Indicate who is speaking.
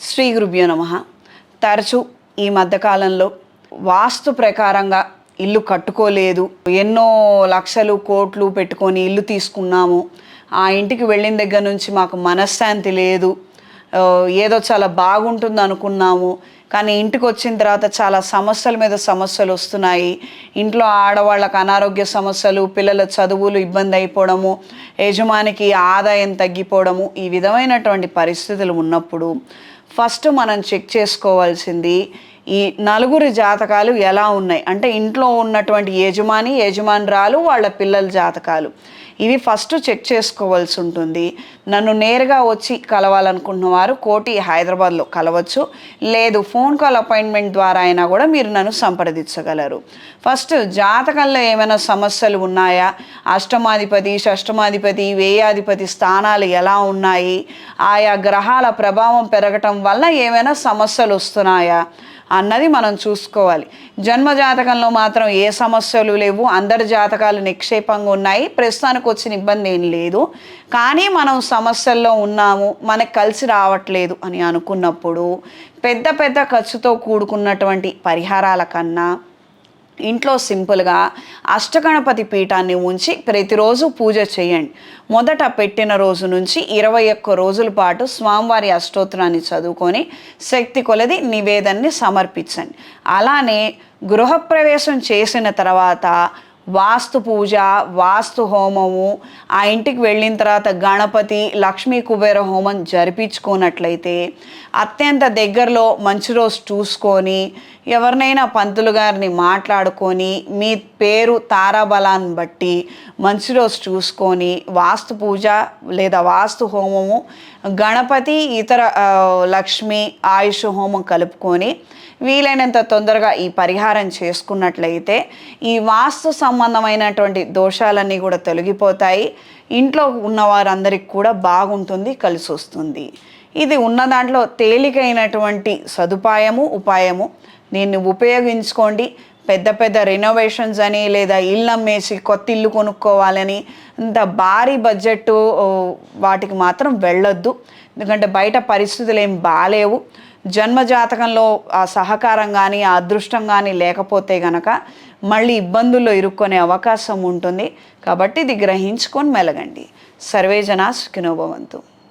Speaker 1: శ్రీ గురుభ్యో నమః. తరచూ ఈ మధ్యకాలంలో వాస్తు ప్రకారంగా ఇల్లు కట్టుకోలేదు, ఎన్నో లక్షలు కోట్లు పెట్టుకొని ఇల్లు తీసుకున్నాము, ఆ ఇంటికి వెళ్ళిన దగ్గర నుంచి మాకు మనశ్శాంతి లేదు, ఏదో చాలా బాగుంటుంది అనుకున్నాము, కానీ ఇంటికి వచ్చిన తర్వాత చాలా సమస్యల మీద సమస్యలు వస్తున్నాయి. ఇంట్లో ఆడవాళ్ళకు అనారోగ్య సమస్యలు, పిల్లల చదువులు ఇబ్బంది అయిపోవడము, యజమానికి ఆదాయం తగ్గిపోవడము, ఈ విధమైనటువంటి పరిస్థితులు ఉన్నప్పుడు ఫస్ట్ మనం చెక్ చేసుకోవాల్సింది ఈ నలుగురి జాతకాలు ఎలా ఉన్నాయి అంటే ఇంట్లో ఉన్నటువంటి యజమానురాలు వాళ్ళ పిల్లల జాతకాలు ఇవి ఫస్ట్ చెక్ చేసుకోవాల్సి ఉంటుంది. నన్ను నేరుగా వచ్చి కలవాలనుకుంటున్న వారు కోటి హైదరాబాద్లో కలవచ్చు, లేదు ఫోన్ కాల్ అపాయింట్మెంట్ ద్వారా అయినా కూడా మీరు నన్ను సంప్రదించగలరు. ఫస్ట్ జాతకంలో ఏమైనా సమస్యలు ఉన్నాయా, అష్టమాధిపతి, షష్టమాధిపతి, వ్యయాధిపతి స్థానాలు ఎలా ఉన్నాయి, ఆయా గ్రహాల ప్రభావం పెరగటం వల్ల ఏమైనా సమస్యలు వస్తున్నాయా అన్నది మనం చూసుకోవాలి. జన్మ జాతకంలో మాత్రం ఏ సమస్యలు లేవు, అందరి జాతకాలు నిక్షేపంగా ఉన్నాయి, ప్రస్తుతానికి వచ్చిన ఇబ్బంది ఏం లేదు. కానీ మనం సమస్యల్లో ఉన్నాము, మనకు కలిసి రావట్లేదు అని అనుకున్నప్పుడు పెద్ద పెద్ద ఖర్చుతో కూడుకున్నటువంటి పరిహారాల కన్నా ఇంట్లో సింపుల్గా అష్టగణపతి పీఠాన్ని ఉంచి ప్రతిరోజు పూజ చేయండి. మొదట పెట్టిన రోజు నుంచి 21 రోజుల పాటు స్వామివారి అష్టోత్తరాన్ని చదువుకొని శక్తి కొలది నివేదనని సమర్పించండి. అలానే గృహప్రవేశం చేసిన తర్వాత వాస్తు పూజ, వాస్తు హోమము, ఆ ఇంటికి వెళ్ళిన తర్వాత గణపతి, లక్ష్మీ కుబేర హోమం జరిపించుకున్నట్లయితే అత్యంత దగ్గరలో మంచి రోజు చూసుకొని ఎవరినైనా పంతులు గారిని మాట్లాడుకొని మీ పేరు తారాబలాన్ని బట్టి మంచి రోజు చూసుకొని వాస్తు పూజ లేదా వాస్తు హోమము, గణపతి, ఇతర లక్ష్మి, ఆయుష్ హోమం కలుపుకొని వీలైనంత తొందరగా ఈ పరిహారం చేసుకున్నట్లయితే ఈ వాస్తు సంబంధమైనటువంటి దోషాలన్నీ కూడా తొలగిపోతాయి. ఇంట్లో ఉన్నవారందరికీ కూడా బాగుంటుంది, కలిసి వస్తుంది. ఇది ఉన్న దాంట్లో తేలికైనటువంటి సదుపాయము, ఉపాయము. దీన్ని ఉపయోగించుకోండి. పెద్ద పెద్ద రెనోవేషన్స్ అని లేదా ఇల్లు అమ్మేసి కొత్త ఇల్లు కొనుక్కోవాలని ఇంత భారీ బడ్జెట్ వాటికి మాత్రం వెళ్ళొద్దు. ఎందుకంటే బయట పరిస్థితులు ఏం బాలేవు. జన్మజాతకంలో ఆ సహకారం కానీ ఆ అదృష్టం కానీ లేకపోతే గనక మళ్ళీ ఇబ్బందుల్లో ఇరుక్కునే అవకాశం ఉంటుంది. కాబట్టి ఇది గ్రహించుకొని మెలగండి. సర్వే జనా సుఖినో భవంతు.